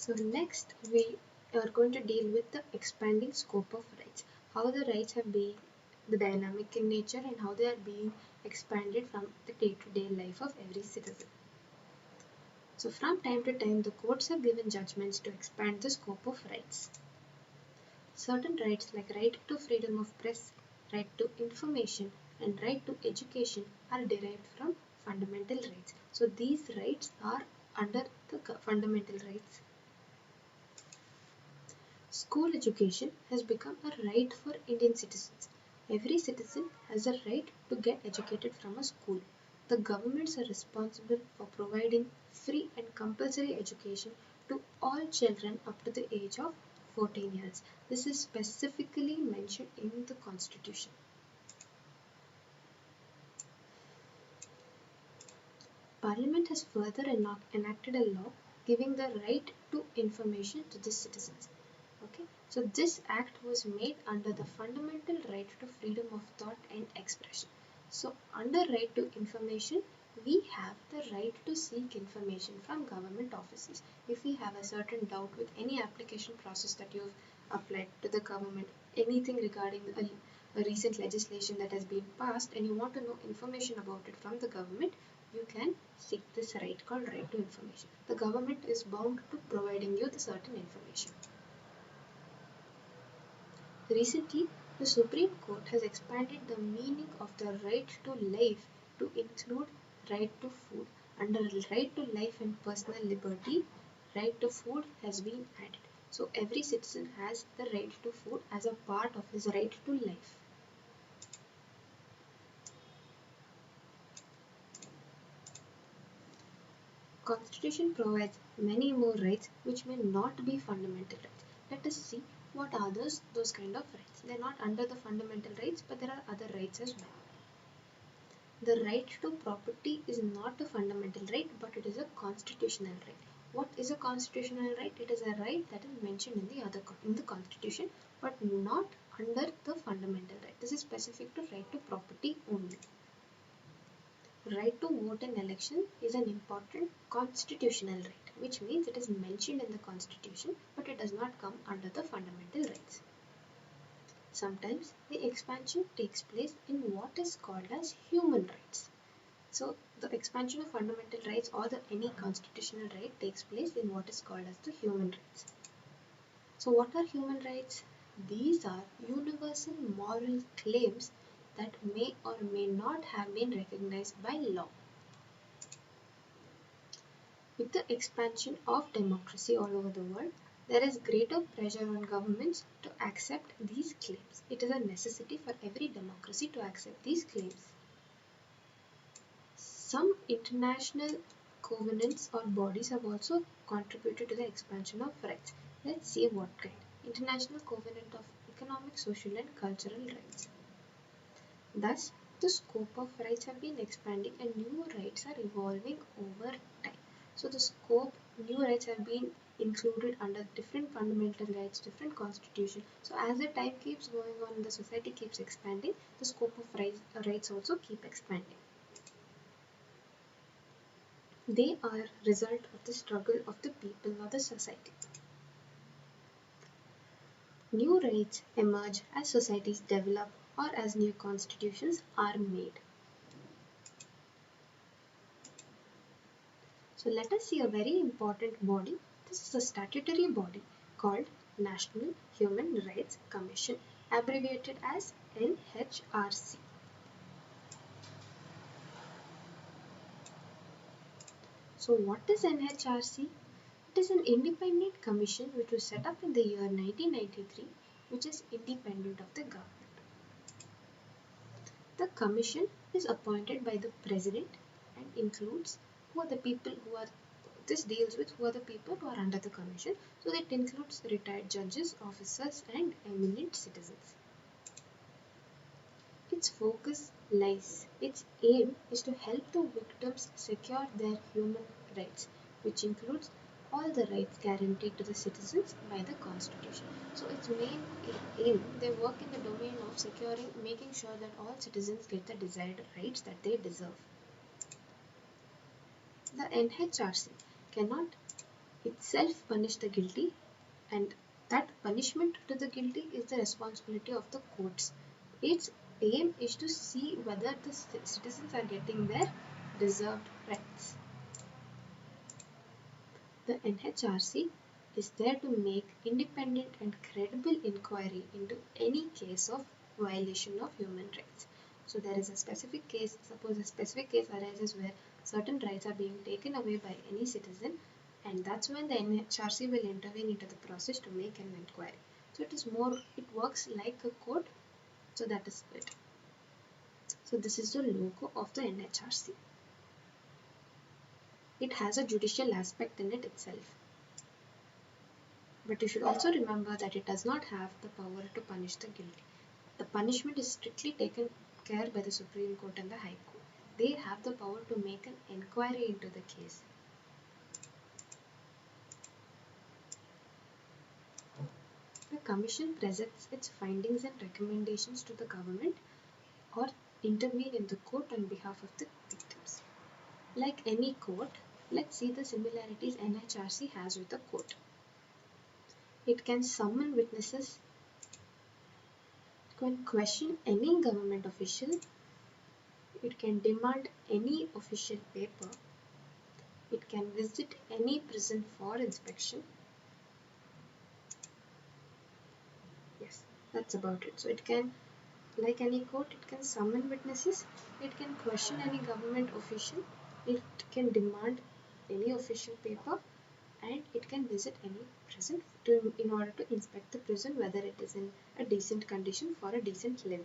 So next we are going to deal with the expanding scope of rights, how the rights have been the dynamic in nature and how they are being expanded from the day-to-day life of every citizen. So from time to time the courts have given judgments to expand the scope of rights. Certain rights like right to freedom of press, right to information and right to education are derived from fundamental rights. So these rights are under the fundamental rights. School education has become a right for Indian citizens. Every citizen has a right to get educated from a school. The governments are responsible for providing free and compulsory education to all children up to the age of 14 years. This is specifically mentioned in the Constitution. Parliament has further enacted a law giving the right to information to the citizens. Okay, so this act was made under the fundamental right to freedom of thought and expression. So under right to information, we have the right to seek information from government offices. If we have a certain doubt with any application process that you've applied to the government, anything regarding a recent legislation that has been passed and you want to know information about it from the government, you can seek this right called right to information. The government is bound to providing you the certain information. Recently, the Supreme Court has expanded the meaning of the right to life to include right to food. Under right to life and personal liberty, right to food has been added. So every citizen has the right to food as a part of his right to life. Constitution provides many more rights which may not be fundamental rights. Let us see what are those kind of rights. They are not under the fundamental rights, but there are other rights as well. The right to property is not a fundamental right, but it is a constitutional right. What is a constitutional right? It is a right that is mentioned in the Constitution, but not under the fundamental right. This is specific to right to property only. Right to vote in election is an important constitutional right, which means it is mentioned in the Constitution, but it does not come under the fundamental rights. Sometimes the expansion takes place in what is called as human rights. So the expansion of fundamental rights or any constitutional right takes place in what is called as the human rights. So what are human rights? These are universal moral claims that may or may not have been recognized by law. With the expansion of democracy all over the world, there is greater pressure on governments to accept these claims. It is a necessity for every democracy to accept these claims. Some international covenants or bodies have also contributed to the expansion of rights. Let's see what kind. International Covenant of Economic, Social and Cultural Rights. Thus, the scope of rights have been expanding and new rights are evolving over time. So the scope, new rights have been included under different fundamental rights, different constitutions. So as the time keeps going on, the society keeps expanding, the scope of rights also keep expanding. They are result of the struggle of the people or the society. New rights emerge as societies develop or as new constitutions are made. So let us see a very important body. This is a statutory body called National Human Rights Commission, abbreviated as NHRC. So what is NHRC? It is an independent commission which was set up in the year 1993, which is independent of the government. The commission is appointed by the president and includes who are the people who are, this deals with who are the people who are under the commission. So it includes retired judges, officers and eminent citizens. Its focus lies, its aim is to help the victims secure their human rights, which includes all the rights guaranteed to the citizens by the Constitution. So its main aim, they work in the domain of securing, making sure that all citizens get the desired rights that they deserve. The NHRC cannot itself punish the guilty, and that punishment to the guilty is the responsibility of the courts. Its aim is to see whether the citizens are getting their deserved rights. The NHRC is there to make independent and credible inquiry into any case of violation of human rights. So there is a specific case, suppose a specific case arises where certain rights are being taken away by any citizen, and that's when the NHRC will intervene into the process to make an inquiry. So it works like a court, so that is it. So this is the logo of the NHRC. It has a judicial aspect in it itself. But you should also remember that it does not have the power to punish the guilty. The punishment is strictly taken care by the Supreme Court and the High Court. They have the power to make an inquiry into the case. The Commission presents its findings and recommendations to the government or intervene in the court on behalf of the victims. Like any court, let's see the similarities NHRC has with the court. It can summon witnesses, it can question any government official, it can demand any official paper, it can visit any prison for inspection. Yes, that's about it. So it can, like any court, it can summon witnesses, it can question any government official, it can demand any official paper, and it can visit any prison in order to inspect the prison whether it is in a decent condition for a decent living.